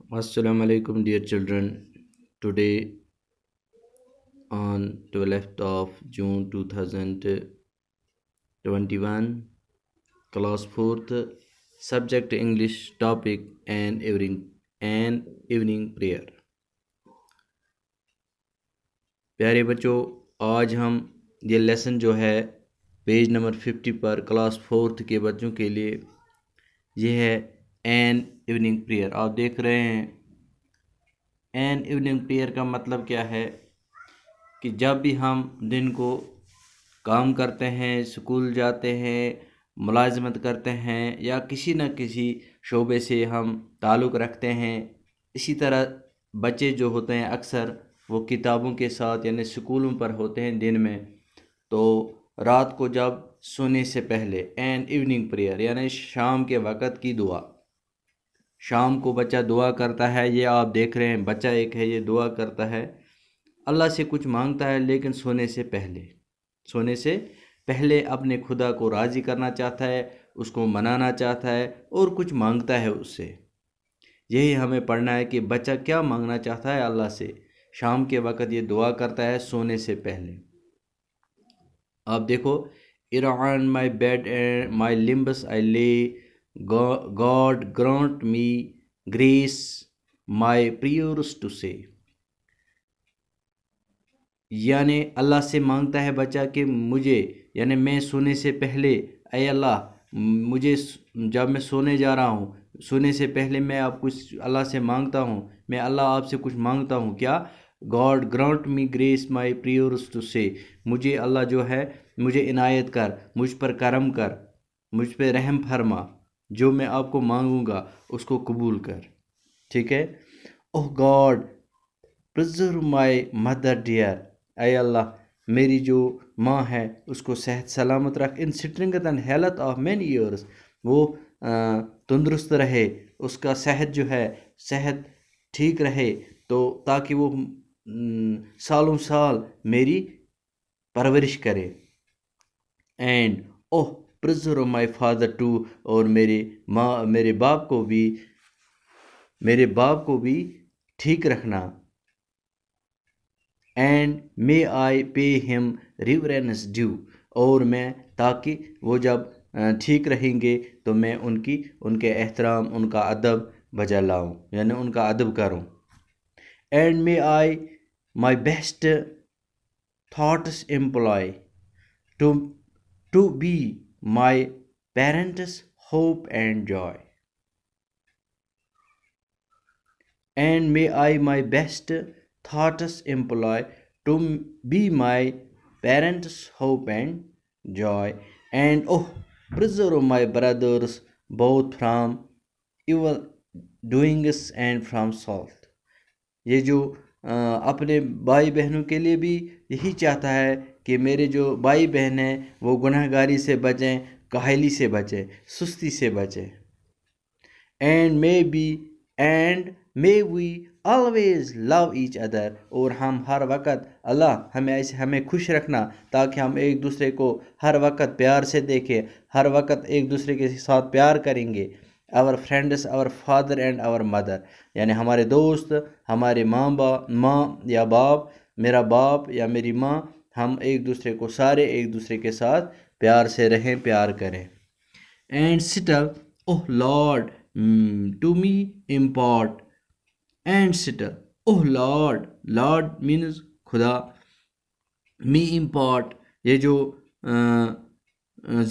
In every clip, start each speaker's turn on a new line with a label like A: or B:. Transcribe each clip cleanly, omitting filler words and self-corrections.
A: Assalamu alaikum, dear children. Today, on 12th of June 2021, class 4th, subject English, topic an evening prayer. پیارے بچوں، آج ہم یہ lesson جو ہے پیج نمبر 50 پر کلاس 4th کے بچوں کے لیے یہ ہے این ایوننگ پریئر. آپ دیکھ رہے ہیں این ایوننگ پریئر کا مطلب کیا ہے کہ جب بھی ہم دن کو کام کرتے ہیں، اسکول جاتے ہیں، ملازمت کرتے ہیں یا کسی نہ کسی شعبے سے ہم تعلق رکھتے ہیں، اسی طرح بچے جو ہوتے ہیں اکثر وہ کتابوں کے ساتھ یعنی اسکولوں پر ہوتے ہیں دن میں، تو رات کو جب سونے سے پہلے این ایوننگ پریئر یعنی شام کے وقت کی دعا، شام کو بچہ دعا کرتا ہے. یہ آپ دیکھ رہے ہیں بچہ ایک ہے، یہ دعا کرتا ہے، اللہ سے کچھ مانگتا ہے، لیکن سونے سے پہلے اپنے خدا کو راضی کرنا چاہتا ہے، اس کو منانا چاہتا ہے اور کچھ مانگتا ہے اس سے. یہی ہمیں پڑھنا ہے کہ بچہ کیا مانگنا چاہتا ہے اللہ سے. شام کے وقت یہ دعا کرتا ہے سونے سے پہلے. آپ دیکھو، on my bed and my limbs I lay, God grant me grace my prayers to say. یعنی اللہ سے مانگتا ہے بچہ کہ مجھے یعنی میں سونے سے پہلے، اے اللہ مجھے جب میں سونے جا رہا ہوں، سونے سے پہلے میں آپ کچھ اللہ سے مانگتا ہوں، میں اللہ آپ سے کچھ مانگتا ہوں. کیا؟ God grant me grace my prayers to say, مجھے اللہ جو ہے مجھے عنایت کر، مجھ پر کرم کر، مجھ پہ رحم فرما، جو میں آپ کو مانگوں گا اس کو قبول کر. ٹھیک ہے. Oh God preserve my mother dear, اے اللہ میری جو ماں ہے اس کو صحت سلامت رکھ، in strength and health of many years, وہ تندرست رہے، اس کا صحت جو ہے صحت ٹھیک رہے، تو تاکہ وہ سالوں سال میری پرورش کرے. And oh preserve my father too, اور میرے باپ کو بھی ٹھیک رکھنا. اینڈ مے آئی پے ہم ریورنس ڈیو، اور میں تاکہ وہ جب ٹھیک رہیں گے تو میں ان کے احترام، ان کا ادب بجا لاؤں یعنی ان کا ادب کروں. And may I my best thoughts employ to be my parents hope and joy. And may I my best thoughts employ to be my parents' hope and joy. And oh, preserve my brothers both from evil doings and from salt. یہ جو اپنے بھائی بہنوں کے لیے بھی یہی چاہتا ہے کہ میرے جو بھائی بہن ہیں وہ گناہ گاری سے بچیں، کاہلی سے بچیں، سستی سے بچیں. And may we always love each other، اور ہم ہر وقت اللہ ہمیں خوش رکھنا تاکہ ہم ایک دوسرے کو ہر وقت پیار سے دیکھیں، ہر وقت ایک دوسرے کے ساتھ پیار کریں گے. our friends, our father and our mother، یعنی ہمارے دوست، ہمارے ماں یا باپ، میرا باپ یا میری ماں، ہم ایک دوسرے کو سارے ایک دوسرے کے ساتھ پیار سے رہیں، پیار کریں. and still oh Lord to me impart. And still oh Lord means خدا، می امپارٹ یہ جو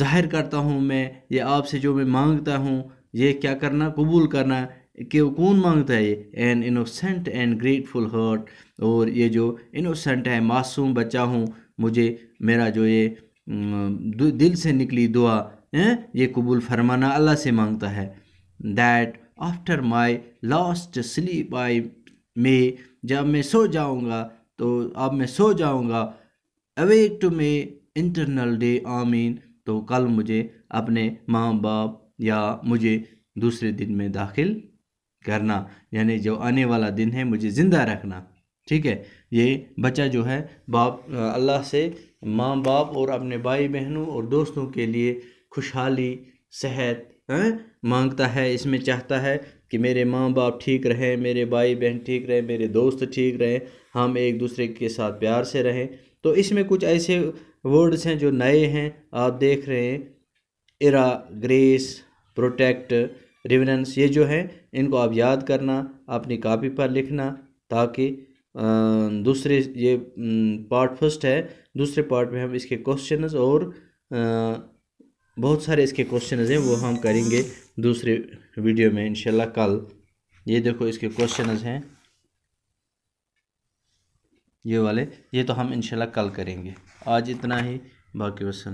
A: ظاہر کرتا ہوں میں، یہ آپ سے جو میں مانگتا ہوں یہ کیا کرنا؟ قبول کرنا. کہ کون مانگتا ہے یہ؟ An innocent and grateful heart, اور یہ جو انوسینٹ ہے معصوم بچہ ہوں، مجھے میرا جو یہ دل سے نکلی دعا یہ قبول فرمانا اللہ سے مانگتا ہے. That after my last sleep I میں، جب میں سو جاؤں گا تو اب میں سو جاؤں گا، awake to my eternal day آمین، تو کل مجھے اپنے ماں باپ یا مجھے دوسرے دن میں داخل کرنا، یعنی جو آنے والا دن ہے مجھے زندہ رکھنا. ٹھیک ہے. یہ بچہ جو ہے اللہ سے ماں باپ اور اپنے بھائی بہنوں اور دوستوں کے لیے خوشحالی، صحت مانگتا ہے. اس میں چاہتا ہے کہ میرے ماں باپ ٹھیک رہیں، میرے بھائی بہن ٹھیک رہیں، میرے دوست ٹھیک رہیں، ہم ایک دوسرے کے ساتھ پیار سے رہیں۔ تو اس میں کچھ ایسے ورڈز ہیں جو نئے ہیں، آپ دیکھ رہے ہیں، ارا، گریس، پروٹیکٹ، ریورنس، یہ جو ہیں ان کو آپ یاد کرنا، اپنی کاپی پر لکھنا، تاکہ دوسرے یہ پارٹ فرسٹ ہے، دوسرے پارٹ میں ہم اس کے کوشچنز اور بہت سارے اس کے کوشچنز ہیں وہ ہم کریں گے دوسرے ویڈیو میں انشاءاللہ کل۔ یہ دیکھو اس کے کوشچنز ہیں یہ والے، یہ تو ہم انشاءاللہ کل کریں گے۔ آج اتنا ہی، باقی وسلام۔